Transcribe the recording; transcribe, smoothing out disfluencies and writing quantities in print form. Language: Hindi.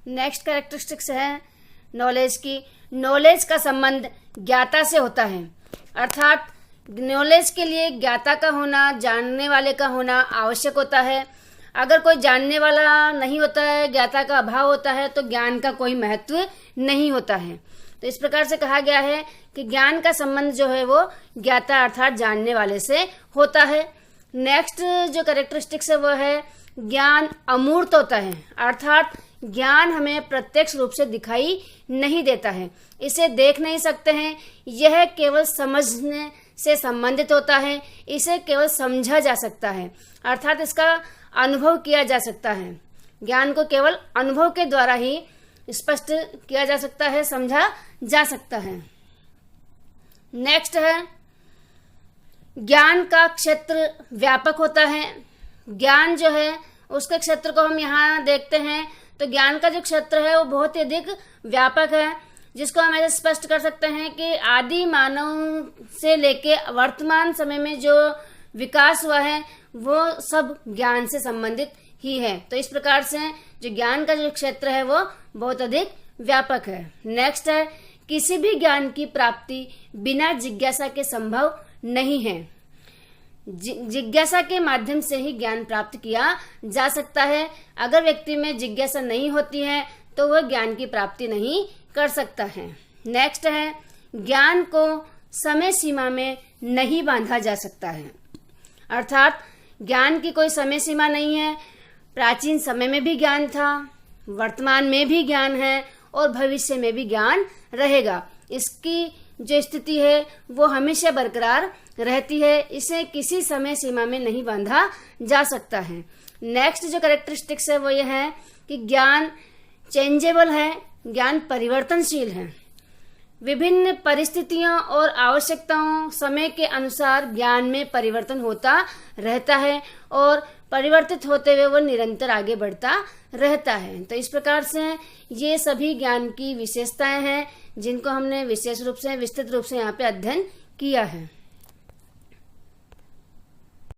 नेक्स्ट कैरेक्टरिस्टिक्स है नॉलेज की। नॉलेज का संबंध ज्ञाता से होता है, अर्थात नॉलेज के लिए ज्ञाता का होना, जानने वाले का होना आवश्यक होता है। अगर कोई जानने वाला नहीं होता है, ज्ञाता का अभाव होता है, तो ज्ञान का कोई महत्व नहीं होता है। तो इस प्रकार से कहा गया है कि ज्ञान का संबंध जो है वो ज्ञाता अर्थात जानने वाले से होता है। नेक्स्ट जो कैरेक्टरिस्टिक्स है वो है ज्ञान अमूर्त होता है, अर्थात ज्ञान हमें प्रत्यक्ष रूप से दिखाई नहीं देता है, इसे देख नहीं सकते हैं, यह केवल समझने से संबंधित होता है, इसे केवल समझा जा सकता है, अर्थात इसका अनुभव किया जा सकता है। ज्ञान को केवल अनुभव के द्वारा ही स्पष्ट किया जा सकता है, समझा जा सकता है। नेक्स्ट है ज्ञान का क्षेत्र व्यापक होता है। ज्ञान जो है उसके क्षेत्र को हम यहाँ देखते हैं तो ज्ञान का जो क्षेत्र है वो बहुत ही अधिक व्यापक है, जिसको हम ऐसे स्पष्ट कर सकते हैं कि आदि मानव से लेके वर्तमान समय में जो विकास हुआ है वो सब ज्ञान से संबंधित ही है। तो इस प्रकार से जो ज्ञान का जो क्षेत्र है वो बहुत अधिक व्यापक है। नेक्स्ट है किसी भी ज्ञान की प्राप्ति बिना जिज्ञासा के संभव नहीं है। जिज्ञासा के माध्यम से ही ज्ञान प्राप्त किया जा सकता है। अगर व्यक्ति में जिज्ञासा नहीं होती है तो वह ज्ञान की प्राप्ति नहीं कर सकता है। नेक्स्ट है ज्ञान को समय सीमा में नहीं बांधा जा सकता है, अर्थात ज्ञान की कोई समय सीमा नहीं है। प्राचीन समय में भी ज्ञान था, वर्तमान में भी ज्ञान है और भविष्य में भी ज्ञान रहेगा। इसकी जो स्थिति है वो हमेशा बरकरार रहती है, इसे किसी समय सीमा में नहीं बांधा जा सकता है। नेक्स्ट जो कैरेक्टरिस्टिक्स है वो ये है कि ज्ञान चेंजेबल है, ज्ञान परिवर्तनशील है। विभिन्न परिस्थितियों और आवश्यकताओं समय के अनुसार ज्ञान में परिवर्तन होता रहता है और परिवर्तित होते हुए वो निरंतर आगे बढ़ता रहता है। तो इस प्रकार से ये सभी ज्ञान की विशेषताएं हैं जिनको हमने विशेष रूप से विस्तृत रूप से यहाँ पे अध्ययन किया है।